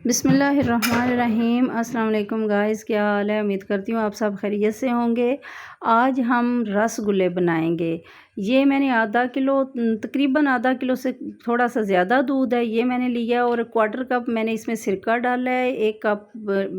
बिस्मिल्लाहिर्रहमानिर्रहीम। अस्सलाम वालेकुम गाइस, क्या हाल है? उम्मीद करती हूँ आप सब खैरियत से होंगे। आज हम रसगुल्ले बनाएंगे। ये मैंने आधा किलो, तकरीबन आधा किलो से थोड़ा सा ज़्यादा दूध है ये मैंने लिया, और क्वार्टर कप मैंने इसमें सिरका डाला है। एक कप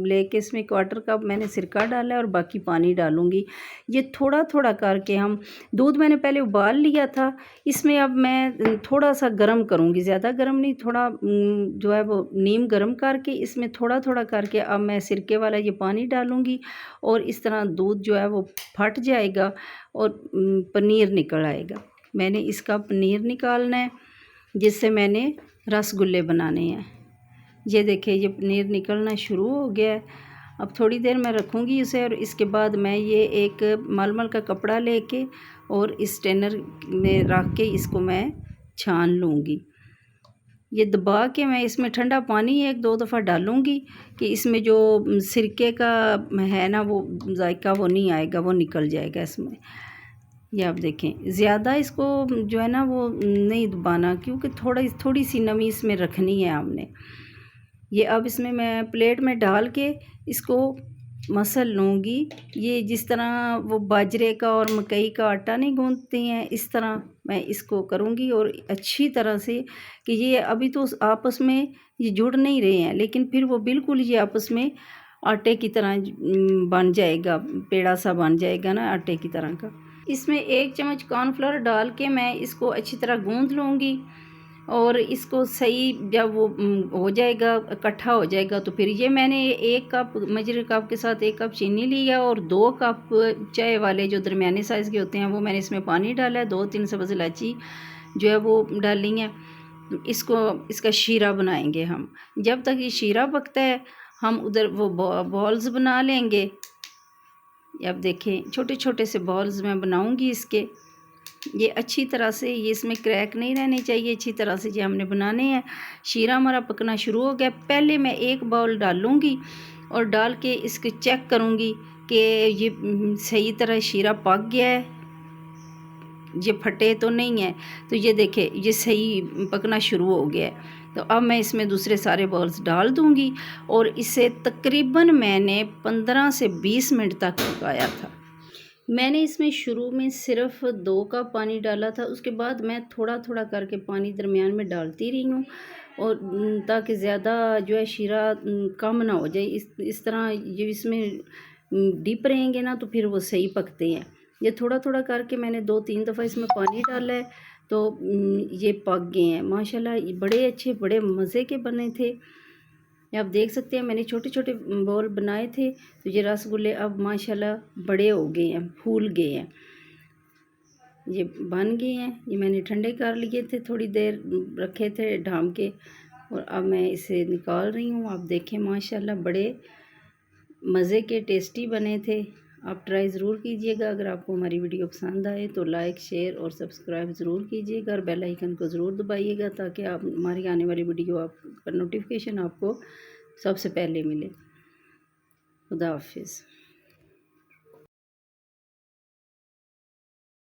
लेके इसमें क्वार्टर कप मैंने सिरका डाला है और बाकी पानी डालूँगी। ये थोड़ा थोड़ा करके हम, दूध मैंने पहले उबाल लिया था, इसमें अब मैं थोड़ा सा गर्म करूँगी, ज़्यादा गर्म नहीं, थोड़ा जो है वो नीम गर्म करके इसमें थोड़ा थोड़ा करके अब मैं सिरके वाला ये पानी डालूँगी, और इस तरह दूध जो है वो फट जाएगा और पनीर निकल आएगा। मैंने इसका पनीर निकालना है जिससे मैंने रसगुल्ले बनाने हैं। ये देखिए, ये पनीर निकलना शुरू हो गया है। अब थोड़ी देर मैं रखूँगी इसे, और इसके बाद मैं ये एक मलमल का कपड़ा लेके और इस स्ट्रेनर में रख के इसको मैं छान लूँगी। ये दबा के मैं इसमें ठंडा पानी एक दो दफ़ा डालूँगी कि इसमें जो सिरके का है ना वो जायका वो नहीं आएगा, वो निकल जाएगा इसमें। ये आप देखें, ज़्यादा इसको जो है ना वो नहीं दबाना, क्योंकि थोड़ी सी नमी इसमें रखनी है हमने। ये अब इसमें मैं प्लेट में डाल के इसको मसल लूँगी। ये जिस तरह वो बाजरे का और मकई का आटा नहीं गूँथते हैं, इस तरह मैं इसको करूँगी, और अच्छी तरह से कि ये अभी तो आपस में ये जुड़ नहीं रहे हैं, लेकिन फिर वो बिल्कुल ये आपस में आटे की तरह बन जाएगा, पेड़ा सा बन जाएगा ना आटे की तरह का। इसमें 1 चम्मच कॉर्नफ्लोर डाल के मैं इसको अच्छी तरह गूँथ लूँगी, और इसको सही जब वो हो जाएगा, इकट्ठा हो जाएगा, तो फिर ये मैंने 1 कप मेजर कप के साथ 1 कप चीनी लिया, और 2 कप चाय वाले जो दरमियाने साइज़ के होते हैं वो मैंने इसमें पानी डाला है। 2-3 सब्ज़ इलायची जो है वो डाली है। इसका शीरा बनाएंगे हम। जब तक ये शीरा पकता है हम उधर वो बॉल्स बना लेंगे। अब देखें, छोटे छोटे से बॉल्स मैं बनाऊंगी इसके। ये अच्छी तरह से, ये इसमें क्रैक नहीं रहने चाहिए, अच्छी तरह से ये हमने बनाने हैं। शीरा हमारा पकना शुरू हो गया। पहले मैं 1 बाउल डालूँगी और डाल के इसके चेक करूँगी कि ये सही तरह शीरा पक गया है, ये फटे तो नहीं है। तो ये देखे, ये सही पकना शुरू हो गया है। तो अब मैं इसमें दूसरे सारे बॉल्स डाल दूँगी, और इसे तकरीबन मैंने 15 से 20 मिनट तक पकाया था। मैंने इसमें शुरू में सिर्फ 2 कप पानी डाला था, उसके बाद मैं थोड़ा थोड़ा करके पानी दरमियान में डालती रही हूँ, और ताकि ज़्यादा जो है शीरा कम ना हो जाए। इस तरह ये इसमें डिप रहेंगे ना तो फिर वो सही पकते हैं। ये थोड़ा थोड़ा करके मैंने 2-3 दफ़ा इसमें पानी डाला है, तो ये पक गए हैं माशाल्लाह। ये बड़े अच्छे, बड़े मज़े के बने थे। आप देख सकते हैं मैंने छोटे छोटे बॉल बनाए थे, तो ये रसगुल्ले अब माशाल्लाह बड़े हो गए हैं, फूल गए हैं, ये बन गए हैं। ये मैंने ठंडे कर लिए थे, थोड़ी देर रखे थे ढाम के, और अब मैं इसे निकाल रही हूँ। आप देखें माशाल्लाह बड़े मज़े के टेस्टी बने थे। आप ट्राई ज़रूर कीजिएगा। अगर आपको हमारी वीडियो पसंद आए तो लाइक, शेयर और सब्सक्राइब ज़रूर कीजिएगा, और बेल आइकन को ज़रूर दबाइएगा ताकि आप हमारी आने वाली वीडियो का नोटिफिकेशन आपको सबसे पहले मिले। खुदा हाफिज़।